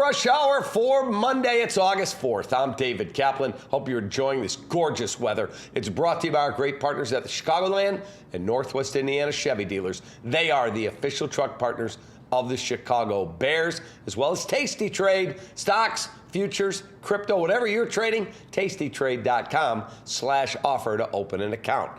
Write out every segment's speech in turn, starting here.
Rush Hour for Monday. It's August 4th. I'm David Kaplan. Hope you're enjoying this gorgeous weather. It's brought to you by our great partners at the Chicagoland and Northwest Indiana Chevy dealers. They are the official truck partners of the Chicago Bears, as well as Tasty Trade. Stocks, futures, crypto, whatever you're trading, tastytrade.com/offer to open an account.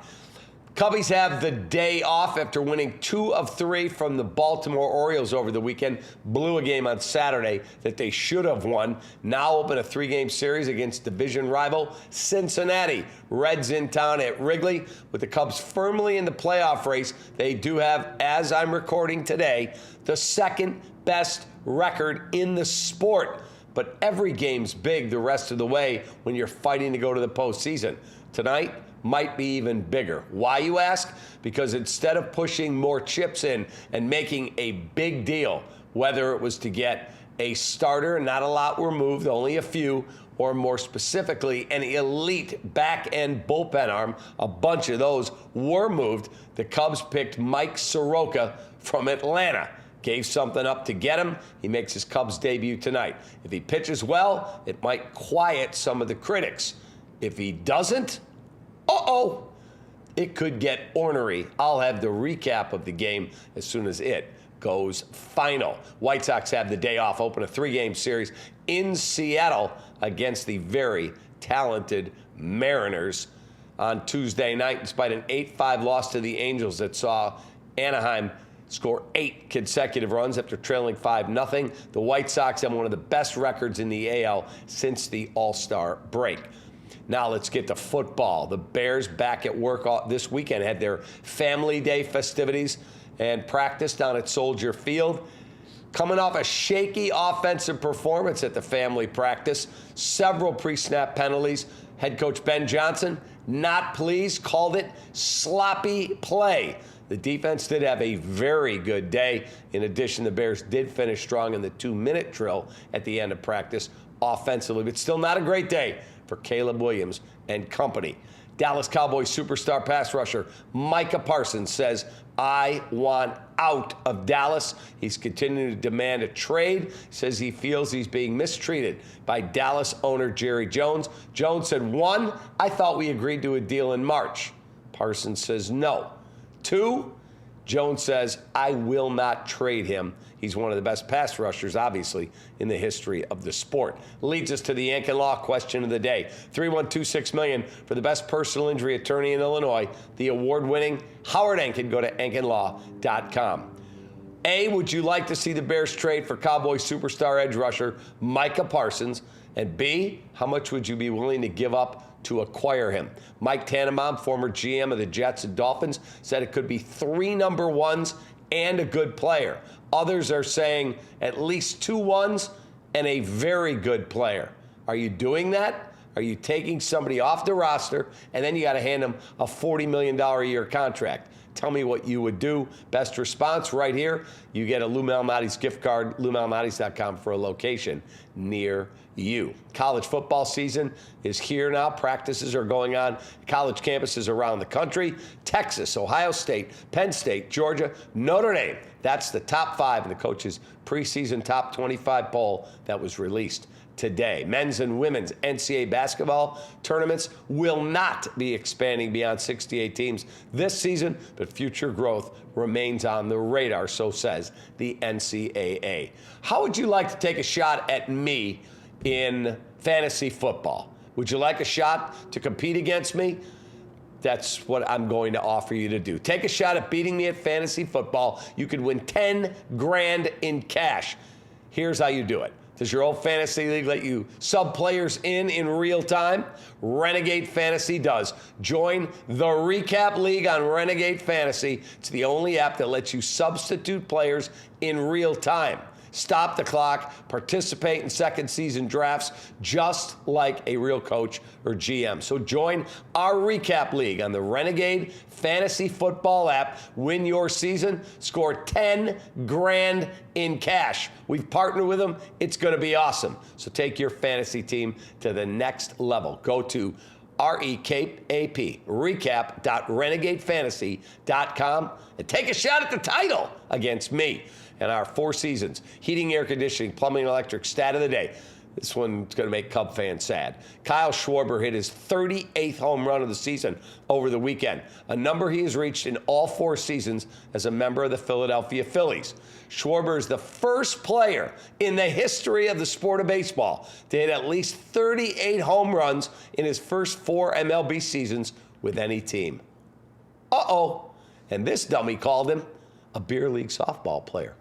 Cubbies have the day off after winning 2 of 3 from the Baltimore Orioles over the weekend. Blew a game on Saturday that they should have won. Now open a 3-game series against division rival Cincinnati Reds in town at Wrigley. With the Cubs firmly in the playoff race, they do have, as I'm recording today, the second best record in the sport. But every game's big the rest of the way when you're fighting to go to the postseason. Tonight might be even bigger. Why, you ask? Because instead of pushing more chips in and making a big deal, whether it was to get a starter, not a lot were moved, only a few, or more specifically, an elite back-end bullpen arm, a bunch of those were moved. The Cubs picked Mike Soroka from Atlanta. Gave something up to get him. He makes his Cubs debut tonight. If he pitches well, it might quiet some of the critics. If he doesn't, it could get ornery. I'll have the recap of the game as soon as it goes final. White Sox have the day off, open a 3-game series in Seattle against the very talented Mariners on Tuesday night, despite an 8-5 loss to the Angels that saw Anaheim score 8 consecutive runs after trailing 5-0. The White Sox have one of the best records in the AL since the All-Star break. Now let's get to football. The Bears back at work this weekend, had their Family Day festivities and practice down at Soldier Field. Coming off a shaky offensive performance at the family practice, several pre-snap penalties. Head coach Ben Johnson, not pleased, called it sloppy play. The defense did have a very good day. In addition, the Bears did finish strong in the 2-minute drill at the end of practice offensively, but still not a great day for Caleb Williams and company. Dallas Cowboys superstar pass rusher Micah Parsons says, "I want out of Dallas." He's continuing to demand a trade. Says he feels he's being mistreated by Dallas owner Jerry Jones. Jones said, 1, I thought we agreed to a deal in March. Parsons says no. 2, Jones says, I will not trade him. He's one of the best pass rushers, obviously, in the history of the sport. Leads us to the Ankin Law question of the day. 312-6 million for the best personal injury attorney in Illinois. The award-winning Howard Ankin. Go to ankinlaw.com. A, would you like to see the Bears trade for Cowboys superstar edge rusher Micah Parsons? And B, how much would you be willing to give up to acquire him? Mike Tannenbaum, former GM of the Jets and Dolphins, said it could be 3 number 1s and a good player. Others are saying at least 2 1s and a very good player. Are you doing that? Are you taking somebody off the roster and then you got to hand them a $40 million a year contract? Tell me what you would do. Best response right here. You get a Lou Malnati's gift card, loumalnatis.com, for a location near you. College football season is here now. Practices are going on. College campuses around the country. Texas, Ohio State, Penn State, Georgia, Notre Dame. That's the top 5 in the coach's preseason top 25 poll that was released today. Men's and women's NCAA basketball tournaments will not be expanding beyond 68 teams this season, but future growth remains on the radar, so says the NCAA. How would you like to take a shot at me in fantasy football? Would you like a shot to compete against me? That's what I'm going to offer you to do. Take a shot at beating me at fantasy football. You could win 10 grand in cash. Here's how you do it. Does your old fantasy league let you sub players in real time? Renegade Fantasy does. Join the REKAP League on Renegade Fantasy. It's the only app that lets you substitute players in real time. Stop the clock, participate in second season drafts just like a real coach or GM. So join our REKAP League on the Renegade Fantasy Football app. Win your season, score 10 grand in cash. We've partnered with them. It's going to be awesome. So take your fantasy team to the next level. Go to REKAP, recap.renegadefantasy.com, and take a shot at the title against me. and our 4 seasons, heating, air conditioning, plumbing, and electric stat of the day. This one's going to make Cub fans sad. Kyle Schwarber hit his 38th home run of the season over the weekend, a number he has reached in all 4 seasons as a member of the Philadelphia Phillies. Schwarber is the first player in the history of the sport of baseball to hit at least 38 home runs in his first 4 MLB seasons with any team. Uh-oh. And this dummy called him a beer league softball player.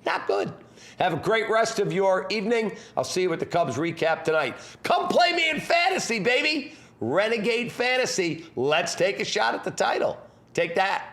Not good. Have a great rest of your evening. I'll see you at the Cubs recap tonight. Come play me in fantasy, baby. Renegade Fantasy. Let's take a shot at the title. Take that.